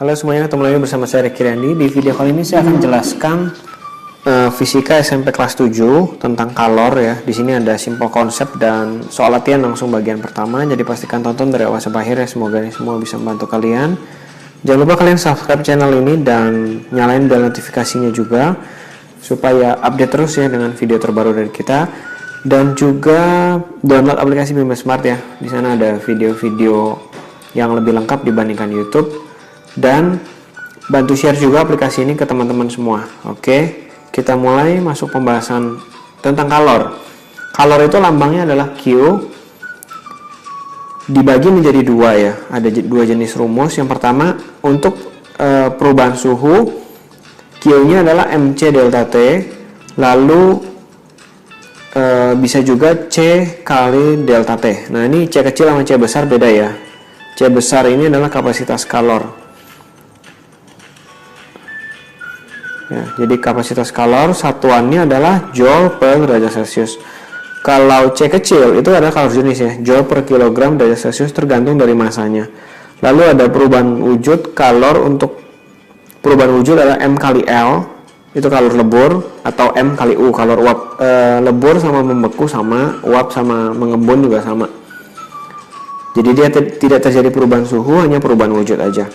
Halo semuanya, ketemu lagi bersama saya Ricky Randi. Di video kali ini saya akan menjelaskan fisika SMP kelas 7 tentang kalor ya. Di sini ada simple konsep dan soal latihan langsung bagian pertama. Jadi pastikan tonton dari awal sampai akhir ya. Semoga ini semua bisa membantu kalian. Jangan lupa kalian subscribe channel ini dan nyalain bel notifikasinya juga supaya update terus ya dengan video terbaru dari kita. Dan juga download aplikasi Bima Smart ya. Di sana ada video-video yang lebih lengkap dibandingkan YouTube. Dan bantu share juga aplikasi ini ke teman-teman semua. Oke, kita mulai masuk pembahasan tentang kalor. Kalor itu lambangnya adalah Q, dibagi menjadi dua ya. Ada dua jenis rumus. Yang pertama untuk perubahan suhu, Q-nya adalah MC delta T, lalu bisa juga C kali delta T. Nah ini C kecil sama C besar beda ya. C besar ini adalah kapasitas kalor. Ya, jadi kapasitas kalor satuannya adalah Joule per derajat Celcius. Kalau C kecil itu adalah kalor jenis ya, Joule per kilogram derajat Celcius tergantung dari masanya. Lalu ada perubahan wujud kalor. Untuk perubahan wujud adalah M kali L, itu kalor lebur, atau M kali U kalor uap. Lebur sama membeku sama, uap sama mengembun juga sama. Jadi dia tidak terjadi perubahan suhu, hanya perubahan wujud aja.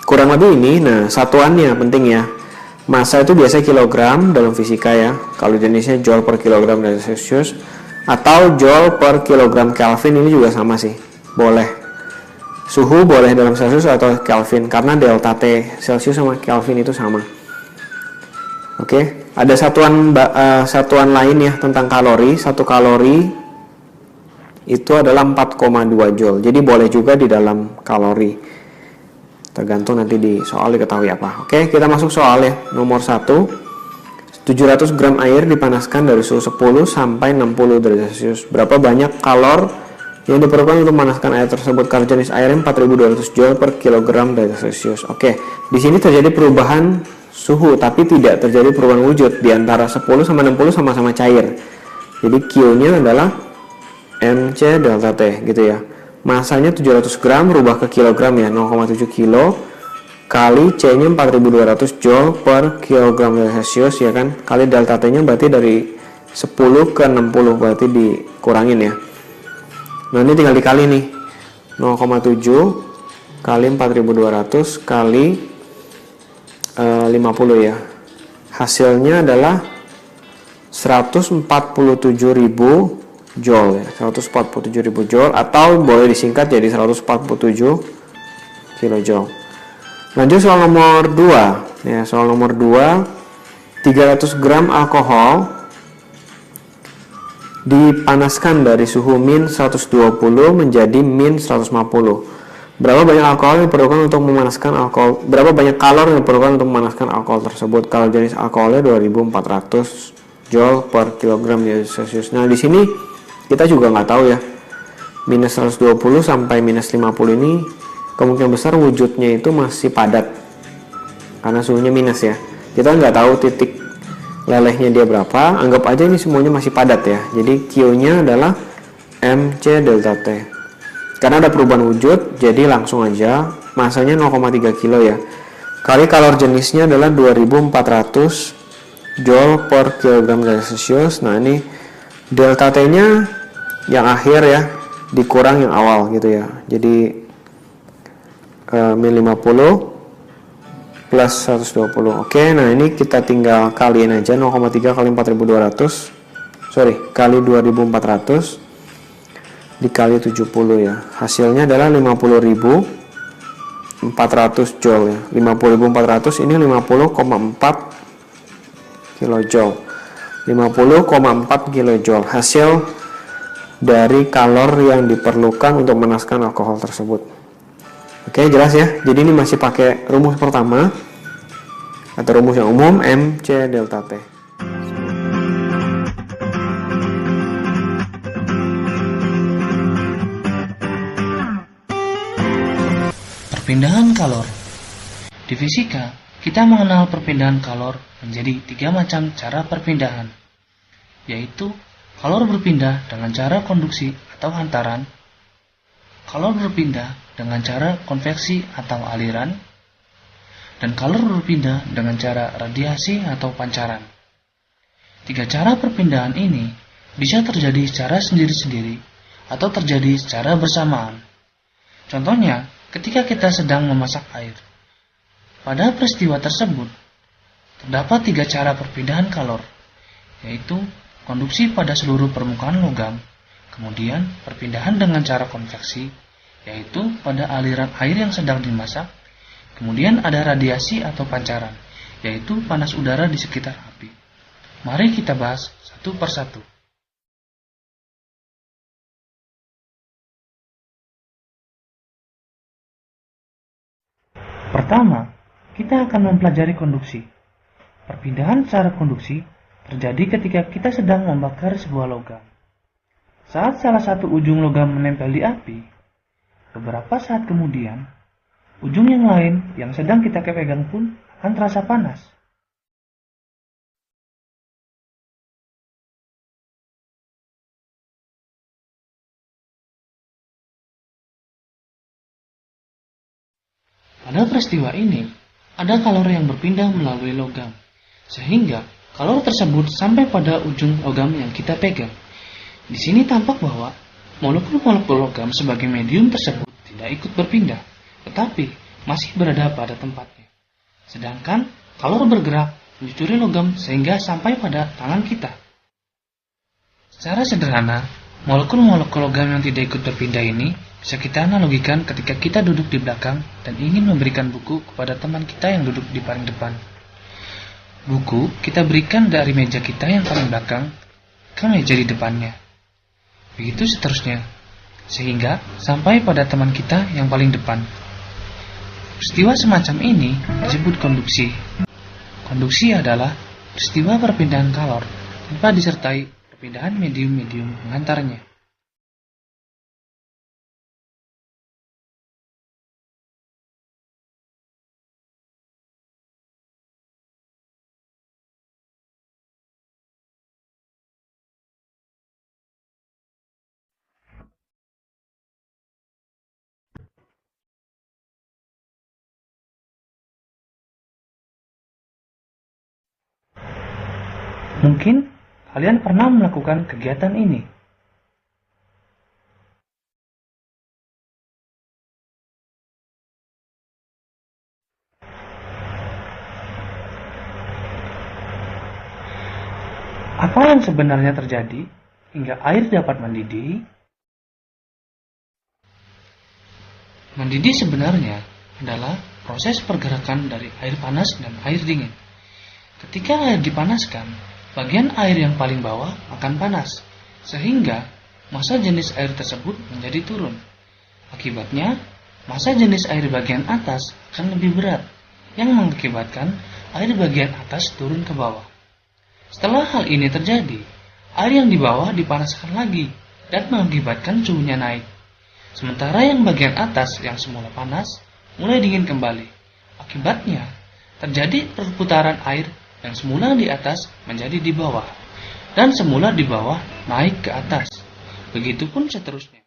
Kurang lebih ini, nah satuannya penting ya. Massa itu biasa kilogram dalam fisika ya. Kalau jenisnya Joule per kilogram derajat Celcius atau Joule per kilogram Kelvin, ini juga sama sih. Boleh. Suhu boleh dalam Celsius atau Kelvin karena delta T Celsius sama Kelvin itu sama. Oke, ada satuan lain ya tentang kalori. 1 kalori itu adalah 4,2 Joule. Jadi boleh juga di dalam kalori. Tergantung nanti di soal diketahui apa. Oke, kita masuk soal ya. Nomor 1. 700 gram air dipanaskan dari suhu 10 sampai 60 derajat Celcius. Berapa banyak kalor yang diperlukan untuk memanaskan air tersebut? Kalor jenis airnya 4200 Joule per kilogram derajat Celcius. Oke, di sini terjadi perubahan suhu tapi tidak terjadi perubahan wujud. Di antara 10 sama 60 sama-sama cair. Jadi Q-nya adalah MC delta T gitu ya. Masanya 700 gram rubah ke kilogram ya, 0,7 kilo kali C-nya 4200 Joule per kilogram Celsius ya kan, kali delta T-nya berarti dari 10 ke 60 berarti dikurangin ya. Nah ini tinggal dikali nih, 0,7 kali 4200 kali 50 ya. Hasilnya adalah 147.000 Joule ya, 147.000 Joule atau boleh disingkat jadi 147 kilojoule. Lanjut soal nomor 2 ya. Soal nomor 2, 300 gram alkohol dipanaskan dari suhu min 120 menjadi min 150. Berapa banyak alkohol yang diperlukan untuk memanaskan alkohol? Berapa banyak kalor yang diperlukan untuk memanaskan alkohol tersebut? Kalor jenis alkoholnya 2400 Joule per kilogram Celsius. Nah di sini kita juga nggak tahu ya, minus 120 sampai minus 50 ini kemungkinan besar wujudnya itu masih padat karena suhunya minus ya. Kita nggak tahu titik lelehnya dia berapa, anggap aja ini semuanya masih padat ya. Jadi Q-nya adalah MC delta T. Karena ada perubahan wujud, jadi langsung aja masanya 0,3 kilo ya. Kali kalor jenisnya adalah 2400 Joule per kilogram Celsius. Nah ini delta T-nya yang akhir ya dikurang yang awal gitu ya. Jadi min 50 plus 120. Oke, nah ini kita tinggal kaliin aja 0,3 kali 4200 kali 2400 dikali 70 ya. Hasilnya adalah 50.400 Joule ya. 50.400 ini 50,4 kilojoule. 50,4 kilojoule hasil dari kalor yang diperlukan untuk memanaskan alkohol tersebut. Oke, jelas ya. Jadi ini masih pakai rumus pertama atau rumus yang umum MC delta T. Perpindahan kalor. Di fisika, kita mengenal perpindahan kalor menjadi 3 macam cara perpindahan, yaitu kalor berpindah dengan cara konduksi atau hantaran, kalor berpindah dengan cara konveksi atau aliran, dan kalor berpindah dengan cara radiasi atau pancaran. Tiga cara perpindahan ini bisa terjadi secara sendiri-sendiri atau terjadi secara bersamaan. Contohnya, ketika kita sedang memasak air. Pada peristiwa tersebut, terdapat tiga cara perpindahan kalor, yaitu konduksi pada seluruh permukaan logam, kemudian perpindahan dengan cara konveksi, yaitu pada aliran air yang sedang dimasak, kemudian ada radiasi atau pancaran, yaitu panas udara di sekitar api. Mari kita bahas satu persatu. Pertama, kita akan mempelajari konduksi. Perpindahan secara konduksi terjadi ketika kita sedang membakar sebuah logam. Saat salah satu ujung logam menempel di api, beberapa saat kemudian, ujung yang lain yang sedang kita pegang pun akan terasa panas. Pada peristiwa ini, ada kalor yang berpindah melalui logam, sehingga kalor tersebut sampai pada ujung logam yang kita pegang. Di sini tampak bahwa molekul-molekul logam sebagai medium tersebut tidak ikut berpindah, tetapi masih berada pada tempatnya. Sedangkan kalor bergerak menyusuri logam sehingga sampai pada tangan kita. Secara sederhana, molekul-molekul logam yang tidak ikut berpindah ini bisa kita analogikan ketika kita duduk di belakang dan ingin memberikan buku kepada teman kita yang duduk di paling depan. Buku kita berikan dari meja kita yang paling belakang ke meja di depannya. Begitu seterusnya, sehingga sampai pada teman kita yang paling depan. Peristiwa semacam ini disebut konduksi. Konduksi adalah peristiwa perpindahan kalor tanpa disertai perpindahan medium-medium pengantarnya. Mungkin kalian pernah melakukan kegiatan ini. Apa yang sebenarnya terjadi hingga air dapat mendidih? Mendidih sebenarnya adalah proses pergerakan dari air panas dan air dingin. Ketika air dipanaskan, bagian air yang paling bawah akan panas, sehingga massa jenis air tersebut menjadi turun. Akibatnya, massa jenis air bagian atas akan lebih berat, yang mengakibatkan air bagian atas turun ke bawah. Setelah hal ini terjadi, air yang di bawah dipanaskan lagi dan mengakibatkan suhunya naik. Sementara yang bagian atas yang semula panas mulai dingin kembali. Akibatnya, terjadi perputaran air yang semula di atas menjadi di bawah, dan semula di bawah naik ke atas. Begitupun seterusnya.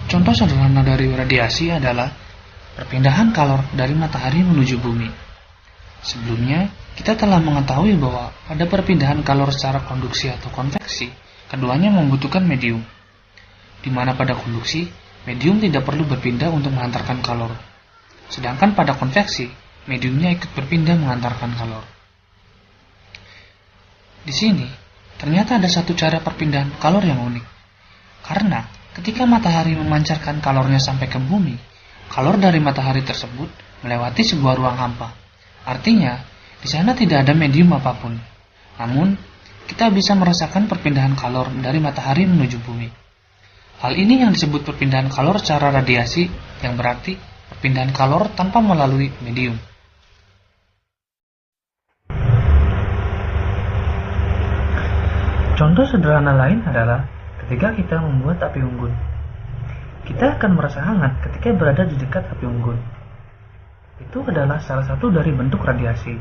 Contoh sederhana dari radiasi adalah perpindahan kalor dari matahari menuju bumi. Sebelumnya, kita telah mengetahui bahwa pada perpindahan kalor secara konduksi atau konveksi, keduanya membutuhkan medium. Di mana pada konduksi, medium tidak perlu berpindah untuk mengantarkan kalor. Sedangkan pada konveksi, mediumnya ikut berpindah mengantarkan kalor. Di sini, ternyata ada satu cara perpindahan kalor yang unik. Karena ketika matahari memancarkan kalornya sampai ke bumi, kalor dari matahari tersebut melewati sebuah ruang hampa. Artinya, di sana tidak ada medium apapun. Namun, kita bisa merasakan perpindahan kalor dari matahari menuju bumi. Hal ini yang disebut perpindahan kalor secara radiasi, yang berarti perpindahan kalor tanpa melalui medium. Contoh sederhana lain adalah ketika kita membuat api unggun. Kita akan merasa hangat ketika berada di dekat api unggun. Itu adalah salah satu dari bentuk radiasi.